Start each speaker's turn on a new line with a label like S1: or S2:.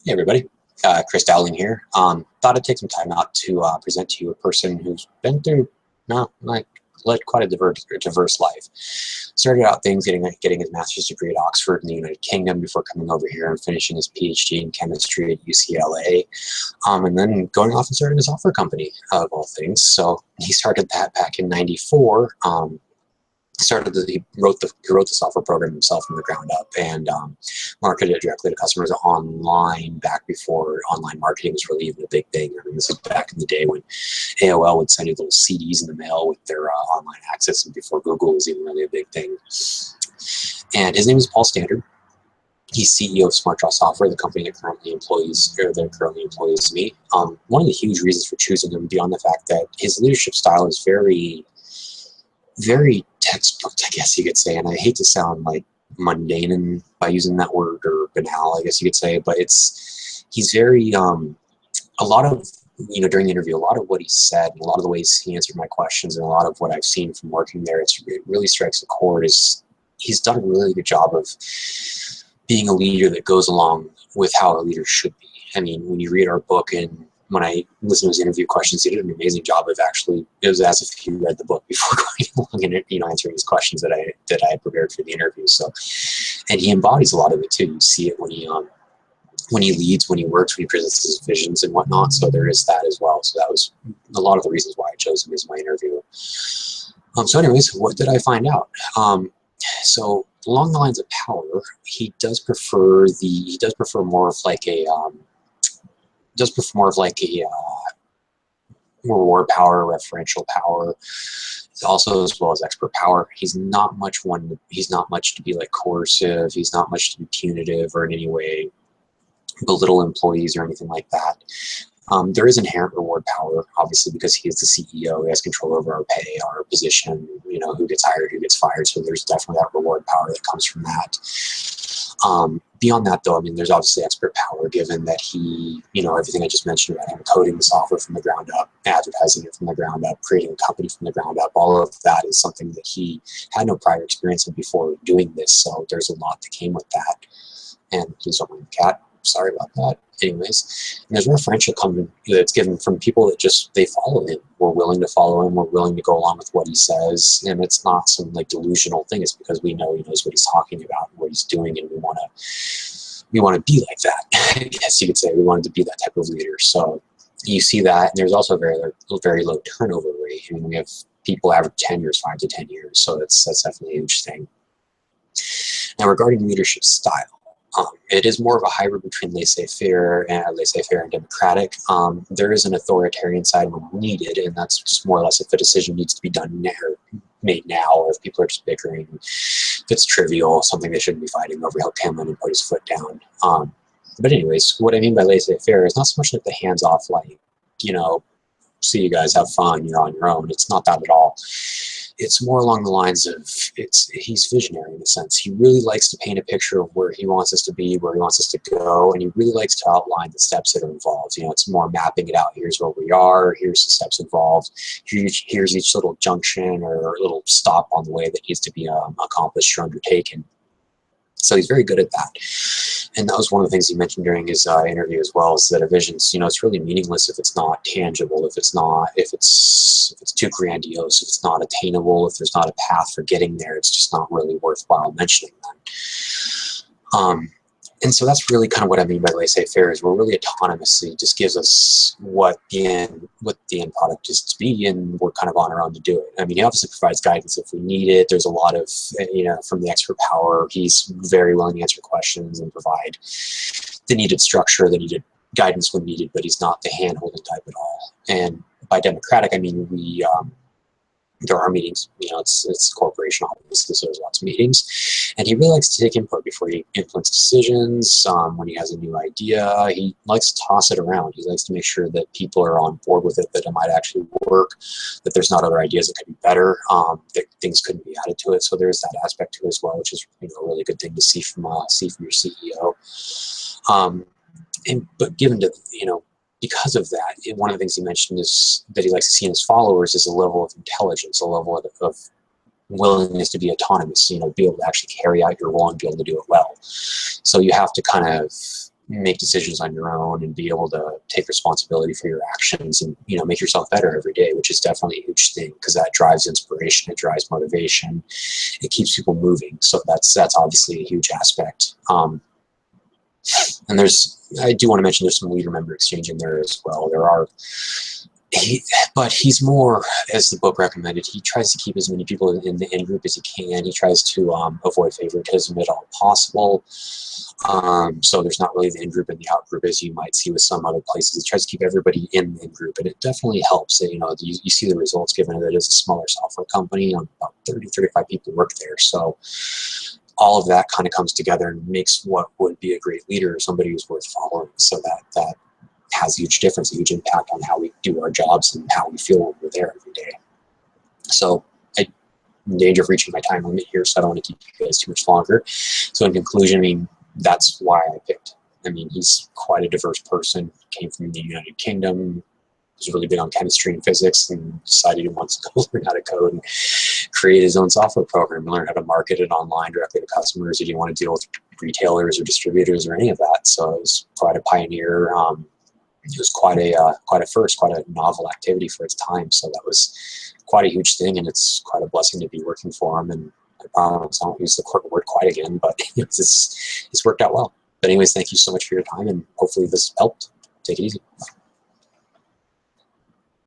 S1: Hey everybody, Chris Dowling here. Thought I'd take some time out to present to you a person who's been through, led quite a diverse life. Started out things getting his master's degree at Oxford in the United Kingdom before coming over here and finishing his PhD in chemistry at UCLA, and then going off and starting a software company of all things. So he started that back in '94. He wrote the software program himself from the ground up and marketed it directly to customers online back before online marketing was really even a big thing. I mean, this is back in the day when AOL would send you little CDs in the mail with their online access, and before Google was even really a big thing. And his name is Paul Standard. He's CEO of SmartDraw Software, the company that currently employs me. One of the huge reasons for choosing him, beyond the fact that his leadership style is very textbook, I guess you could say, and I hate to sound like mundane by using that word, or banal, I guess you could say, but he's very, a lot of, during the interview, a lot of what he said, and a lot of the ways he answered my questions, and a lot of what I've seen from working there, it really strikes a chord. He's done a really good job of being a leader that goes along with how a leader should be. I mean, when you read our book and when I listened to his interview questions, he did an amazing job of it was as if he read the book before going along and answering these questions that I had prepared for the interview. So, and he embodies a lot of it too. You see it when he leads, when he works, when he presents his visions and whatnot. So there is that as well. So that was a lot of the reasons why I chose him as my interviewer. So anyways, what did I find out? So along the lines of power, he does prefer more of like a reward power, referential power, also as well as expert power. He's not much to be like coercive. He's not much to be punitive or in any way belittle employees or anything like that. There is inherent reward power, obviously, because he is the CEO. He has control over our pay, our position, who gets hired, who gets fired. So there's definitely that reward power that comes from that. Beyond that, though, I mean, there's obviously expert power, given that he, everything I just mentioned about him coding the software from the ground up, advertising it from the ground up, creating a company from the ground up, all of that is something that he had no prior experience in before doing this. So there's a lot that came with that. And please don't mind the cat. Sorry about that. Anyways, and there's referential coming that's given from people that they follow him. We're willing to follow him. We're willing to go along with what he says, and it's not some like delusional thing. It's because we know he knows what he's talking about and what he's doing, and we want to be like that. I guess you could say we wanted to be that type of leader. So you see that, and there's also a very low turnover rate. I mean, we have people average tenures 5 to 10 years, so that's definitely a huge thing. Now, regarding leadership style. It is more of a hybrid between laissez-faire and democratic. There is an authoritarian side when needed, and that's just more or less if a decision needs to be made now, or if people are just bickering, if it's trivial, something they shouldn't be fighting over, he'll come in and put his foot down. But anyways, what I mean by laissez-faire is not so much like the hands-off, like, see you guys, have fun, you're on your own. It's not that at all. It's more along the lines of, he's visionary in a sense. He really likes to paint a picture of where he wants us to be, where he wants us to go, and he really likes to outline the steps that are involved. It's more mapping it out. Here's where we are, here's the steps involved, here's each little junction or little stop on the way that needs to be accomplished or undertaken. So he's very good at that. And that was one of the things he mentioned during his interview as well, is that a vision's, it's really meaningless if it's not tangible, if it's too grandiose, if it's not attainable, if there's not a path for getting there, it's just not really worthwhile mentioning them. And so that's really kind of what I mean by laissez-faire, is we're really autonomous. It just gives us what the end product is to be, and we're kind of on our own to do it. I mean, he obviously provides guidance if we need it. There's a lot of, from the expert power, he's very willing to answer questions and provide the needed structure, the needed guidance when needed, but he's not the hand-holding type at all. And by democratic, I mean there are meetings, it's a corporation, obviously, so there's lots of meetings. And he really likes to take input before he implements decisions. When he has a new idea, he likes to toss it around. He likes to make sure that people are on board with it, that it might actually work, that there's not other ideas that could be better, that things couldn't be added to it. So there's that aspect to it as well, which is a really good thing to see from your CEO. But given to, because of that, one of the things he mentioned is that he likes to see in his followers is a level of intelligence, a level of willingness to be autonomous, be able to actually carry out your role and be able to do it well. So you have to kind of make decisions on your own and be able to take responsibility for your actions and, you know, make yourself better every day, which is definitely a huge thing because that drives inspiration, it drives motivation, it keeps people moving. So that's obviously a huge aspect. And I do want to mention there's some leader member exchange in there as well. There are, but he's more, as the book recommended, he tries to keep as many people in the in-group as he can. He tries to avoid favoritism at all possible. So there's not really the in-group and the out-group as you might see with some other places. He tries to keep everybody in the in-group, and it definitely helps. You know, you see the results given that it is a smaller software company. About 30, 35 people work there. So all of that kind of comes together and makes what would be a great leader somebody who's worth following. So that has a huge difference, a huge impact on how we do our jobs and how we feel when we're there every day. So I'm in danger of reaching my time limit here, so I don't want to keep you guys too much longer. So in conclusion, I mean, that's why I picked. I mean, he's quite a diverse person, came from the United Kingdom, was really big on chemistry and physics, and decided he wants to go learn how to code and create his own software program and learn how to market it online directly to customers. He didn't want to deal with retailers or distributors or any of that. So it was quite a pioneer. It was quite a first, quite a novel activity for its time. So that was quite a huge thing, and it's quite a blessing to be working for him. And I don't use the word quite again, but it's worked out well. But anyways, thank you so much for your time, and hopefully this helped. Take it easy.